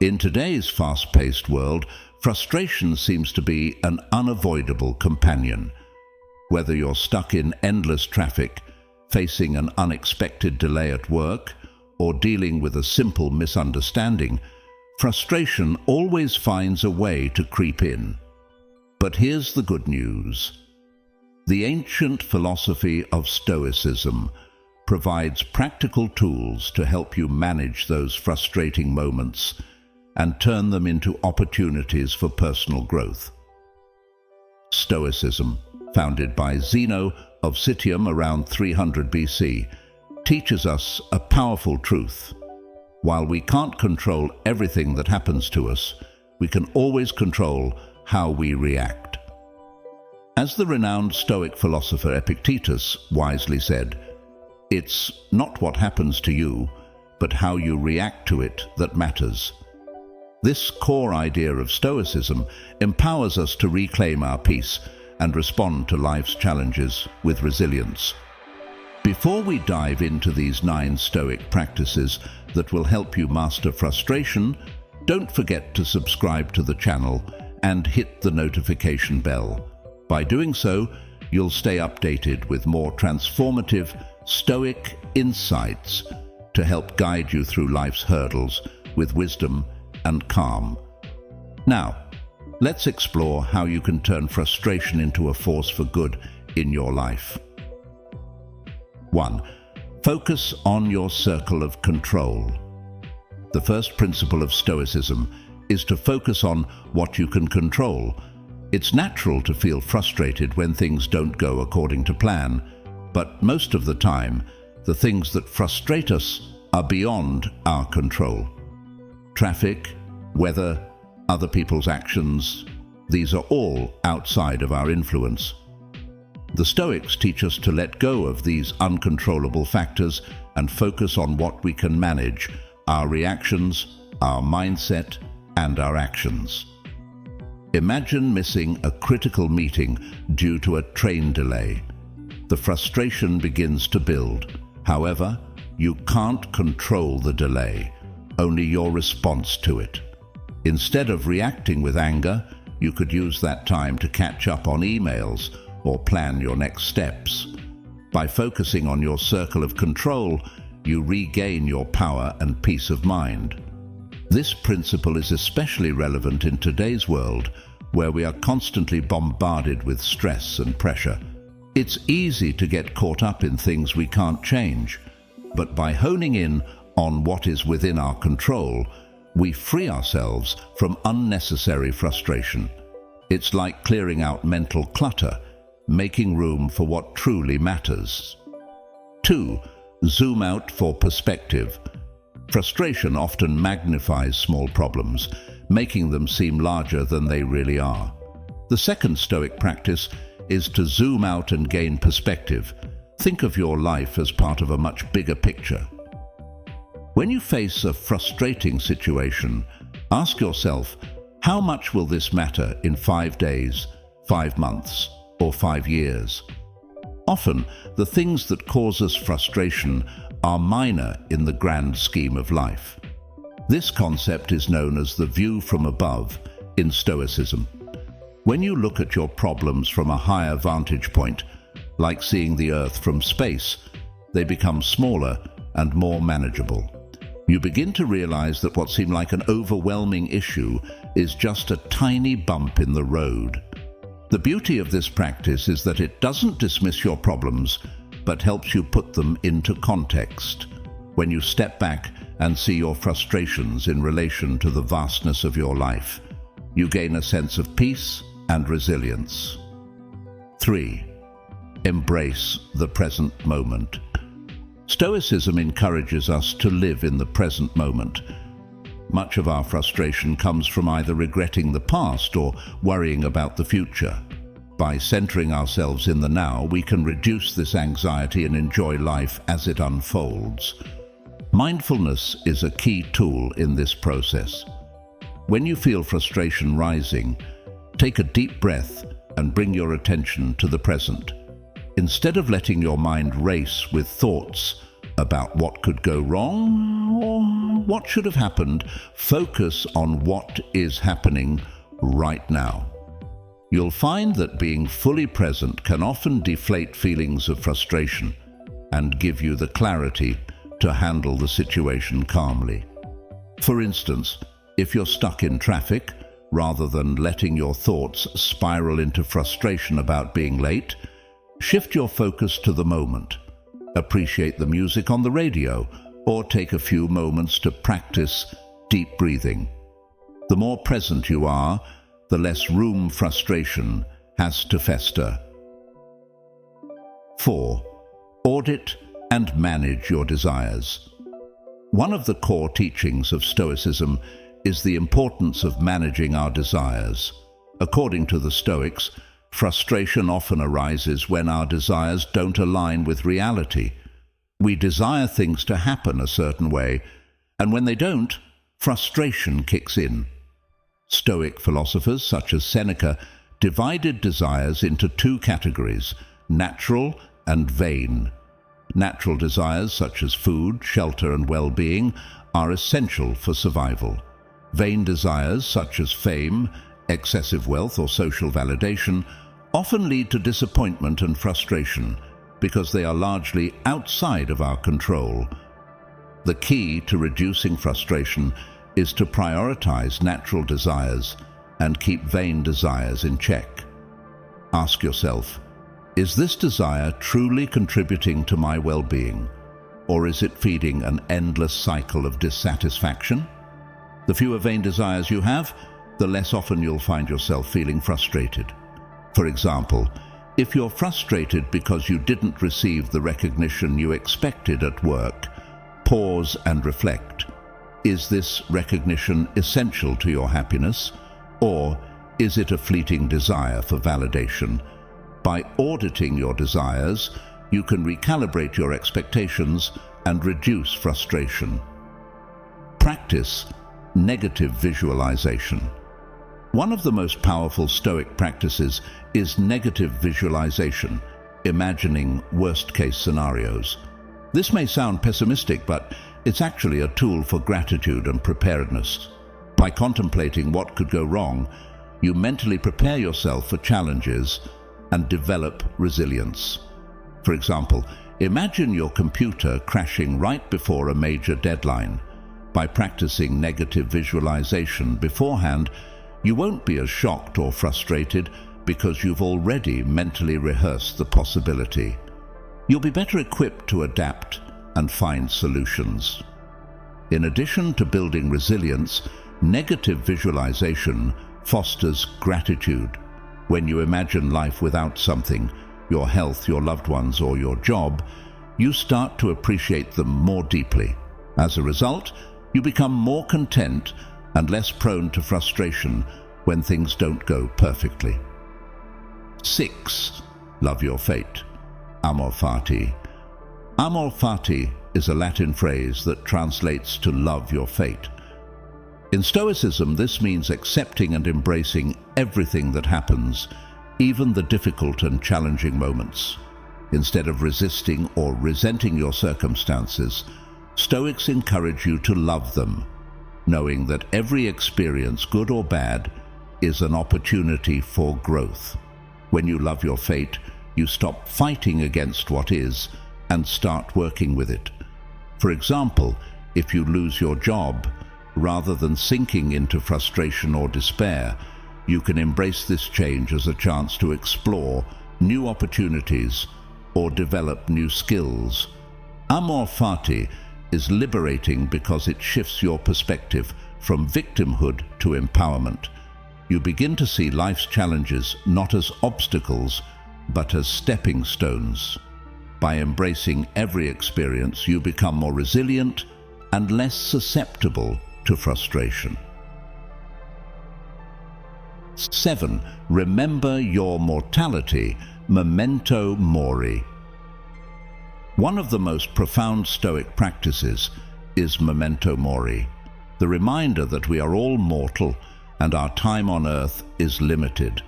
In today's fast-paced world, frustration seems to be an unavoidable companion. Whether you're stuck in endless traffic, facing an unexpected delay at work, or dealing with a simple misunderstanding, frustration always finds a way to creep in. But here's the good news. The ancient philosophy of Stoicism provides practical tools to help you manage those frustrating moments and turn them into opportunities for personal growth. Stoicism, founded by Zeno of Citium around 300 BC, teaches us a powerful truth. While we can't control everything that happens to us, we can always control how we react. As the renowned Stoic philosopher Epictetus wisely said, "It's not what happens to you, but how you react to it that matters." This core idea of Stoicism empowers us to reclaim our peace and respond to life's challenges with resilience. Before we dive into these 9 Stoic practices that will help you master frustration, don't forget to subscribe to the channel and hit the notification bell. By doing so, you'll stay updated with more transformative Stoic insights to help guide you through life's hurdles with wisdom and calm. Now, let's explore how you can turn frustration into a force for good in your life. 1. Focus on your circle of control. The first principle of Stoicism is to focus on what you can control. It's natural to feel frustrated when things don't go according to plan, but most of the time, the things that frustrate us are beyond our control. Traffic, weather, other people's actions, these are all outside of our influence. The Stoics teach us to let go of these uncontrollable factors and focus on what we can manage: our reactions, our mindset, and our actions. Imagine missing a critical meeting due to a train delay. The frustration begins to build. However, you can't control the delay, only your response to it. Instead of reacting with anger, you could use that time to catch up on emails or plan your next steps. By focusing on your circle of control, you regain your power and peace of mind. This principle is especially relevant in today's world, where we are constantly bombarded with stress and pressure. It's easy to get caught up in things we can't change, but by honing in on what is within our control, we free ourselves from unnecessary frustration. It's like clearing out mental clutter, making room for what truly matters. 2. Zoom out for perspective. Frustration often magnifies small problems, making them seem larger than they really are. The second Stoic practice is to zoom out and gain perspective. Think of your life as part of a much bigger picture. When you face a frustrating situation, ask yourself, how much will this matter in 5 days, 5 months, or 5 years? Often, the things that cause us frustration are minor in the grand scheme of life. This concept is known as the view from above in Stoicism. When you look at your problems from a higher vantage point, like seeing the Earth from space, they become smaller and more manageable. You begin to realize that what seemed like an overwhelming issue is just a tiny bump in the road. The beauty of this practice is that it doesn't dismiss your problems, but helps you put them into context. When you step back and see your frustrations in relation to the vastness of your life, you gain a sense of peace and resilience. 3. Embrace the present moment. Stoicism encourages us to live in the present moment. Much of our frustration comes from either regretting the past or worrying about the future. By centering ourselves in the now, we can reduce this anxiety and enjoy life as it unfolds. Mindfulness is a key tool in this process. When you feel frustration rising, take a deep breath and bring your attention to the present. Instead of letting your mind race with thoughts, about what could go wrong or what should have happened. Focus on what is happening right now. You'll find that being fully present can often deflate feelings of frustration and give you the clarity to handle the situation calmly. For instance, if you're stuck in traffic, rather than letting your thoughts spiral into frustration about being late, shift your focus to the moment. Appreciate the music on the radio, or take a few moments to practice deep breathing. The more present you are, the less room frustration has to fester. 4. Audit and manage your desires. One of the core teachings of Stoicism is the importance of managing our desires. According to the Stoics, frustration often arises when our desires don't align with reality. We desire things to happen a certain way, and when they don't, frustration kicks in. Stoic philosophers such as Seneca divided desires into two categories, natural and vain. Natural desires such as food, shelter, and well-being are essential for survival. Vain desires such as fame, excessive wealth, or social validation often lead to disappointment and frustration because they are largely outside of our control. The key to reducing frustration is to prioritize natural desires and keep vain desires in check. Ask yourself, is this desire truly contributing to my well-being, or is it feeding an endless cycle of dissatisfaction? The fewer vain desires you have, the less often you'll find yourself feeling frustrated. For example, if you're frustrated because you didn't receive the recognition you expected at work, pause and reflect. Is this recognition essential to your happiness, or is it a fleeting desire for validation? By auditing your desires, you can recalibrate your expectations and reduce frustration. Practice negative visualization. One of the most powerful Stoic practices is negative visualization, imagining worst-case scenarios. This may sound pessimistic, but it's actually a tool for gratitude and preparedness. By contemplating what could go wrong, you mentally prepare yourself for challenges and develop resilience. For example, imagine your computer crashing right before a major deadline. By practicing negative visualization beforehand, you won't be as shocked or frustrated because you've already mentally rehearsed the possibility. You'll be better equipped to adapt and find solutions. In addition to building resilience, negative visualization fosters gratitude. When you imagine life without something, your health, your loved ones, or your job, you start to appreciate them more deeply. As a result, you become more content and less prone to frustration when things don't go perfectly. 6. Love your fate. Amor Fati. Amor Fati is a Latin phrase that translates to love your fate. In Stoicism, this means accepting and embracing everything that happens, even the difficult and challenging moments. Instead of resisting or resenting your circumstances, Stoics encourage you to love them, knowing that every experience, good or bad, is an opportunity for growth. When you love your fate, you stop fighting against what is and start working with it. For example, if you lose your job, rather than sinking into frustration or despair, you can embrace this change as a chance to explore new opportunities or develop new skills. Amor Fati is liberating because it shifts your perspective from victimhood to empowerment. You begin to see life's challenges not as obstacles, but as stepping stones. By embracing every experience, you become more resilient and less susceptible to frustration. 7. Remember your mortality. Memento Mori. One of the most profound Stoic practices is Memento Mori, the reminder that we are all mortal and our time on earth is limited.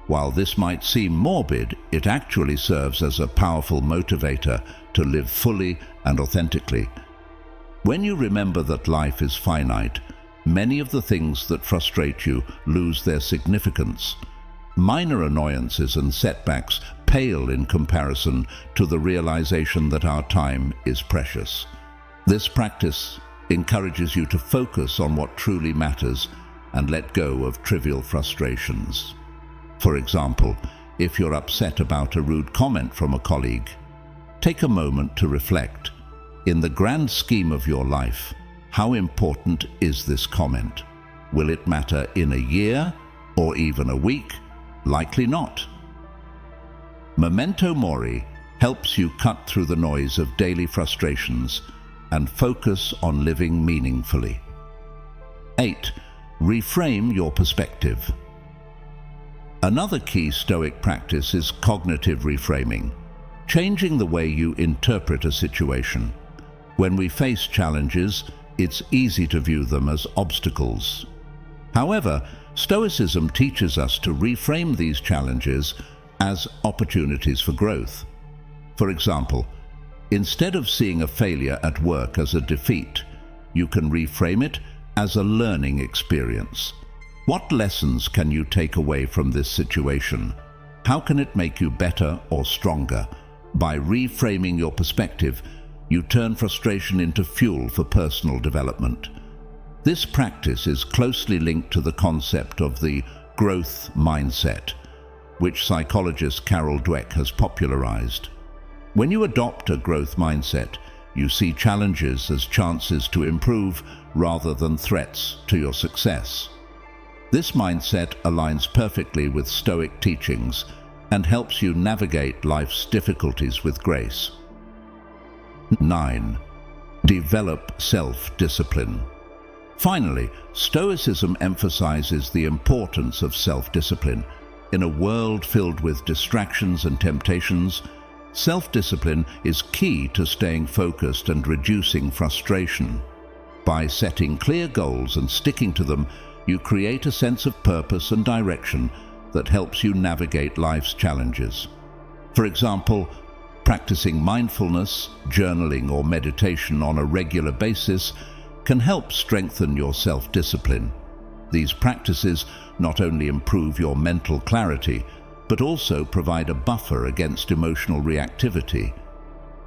While this might seem morbid, it actually serves as a powerful motivator to live fully and authentically. When you remember that life is finite, many of the things that frustrate you lose their significance. Minor annoyances and setbacks pale in comparison to the realization that our time is precious. This practice encourages you to focus on what truly matters and let go of trivial frustrations. For example, if you're upset about a rude comment from a colleague, take a moment to reflect. In the grand scheme of your life, how important is this comment? Will it matter in a year or even a week? Likely not. Memento Mori helps you cut through the noise of daily frustrations and focus on living meaningfully. 8. Reframe your perspective. Another key Stoic practice is cognitive reframing, changing the way you interpret a situation. When we face challenges, it's easy to view them as obstacles. However, Stoicism teaches us to reframe these challenges as opportunities for growth. For example, instead of seeing a failure at work as a defeat, you can reframe it as a learning experience. What lessons can you take away from this situation? How can it make you better or stronger? By reframing your perspective, you turn frustration into fuel for personal development. This practice is closely linked to the concept of the growth mindset, which psychologist Carol Dweck has popularized. When you adopt a growth mindset, you see challenges as chances to improve rather than threats to your success. This mindset aligns perfectly with Stoic teachings and helps you navigate life's difficulties with grace. 9. Develop self-discipline. Finally, Stoicism emphasizes the importance of self-discipline. In a world filled with distractions and temptations, self-discipline is key to staying focused and reducing frustration. By setting clear goals and sticking to them, you create a sense of purpose and direction that helps you navigate life's challenges. For example, practicing mindfulness, journaling, or meditation on a regular basis can help strengthen your self-discipline. These practices not only improve your mental clarity, but also provide a buffer against emotional reactivity.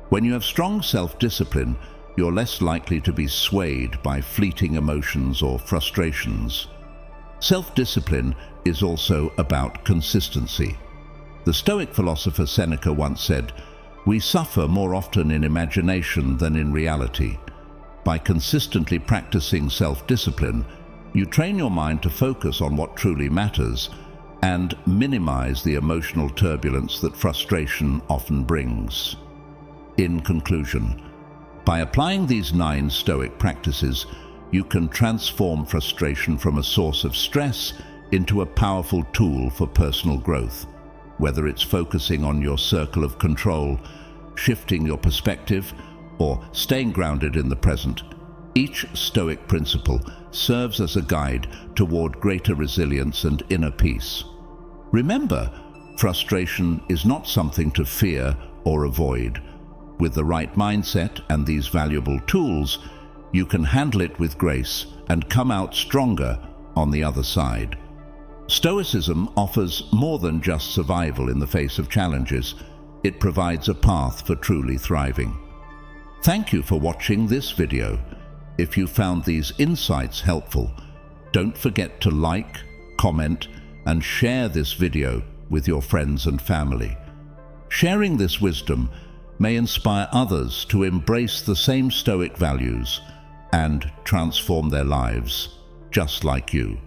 When you have strong self-discipline, you're less likely to be swayed by fleeting emotions or frustrations. Self-discipline is also about consistency. The Stoic philosopher Seneca once said, "We suffer more often in imagination than in reality." By consistently practicing self-discipline, you train your mind to focus on what truly matters and minimize the emotional turbulence that frustration often brings. In conclusion, by applying these 9 Stoic practices, you can transform frustration from a source of stress into a powerful tool for personal growth. Whether it's focusing on your circle of control, shifting your perspective, or staying grounded in the present, each Stoic principle serves as a guide toward greater resilience and inner peace. Remember, frustration is not something to fear or avoid. With the right mindset and these valuable tools, you can handle it with grace and come out stronger on the other side. Stoicism offers more than just survival in the face of challenges. It provides a path for truly thriving. Thank you for watching this video. If you found these insights helpful, don't forget to like, comment, and share this video with your friends and family. Sharing this wisdom may inspire others to embrace the same Stoic values and transform their lives just like you.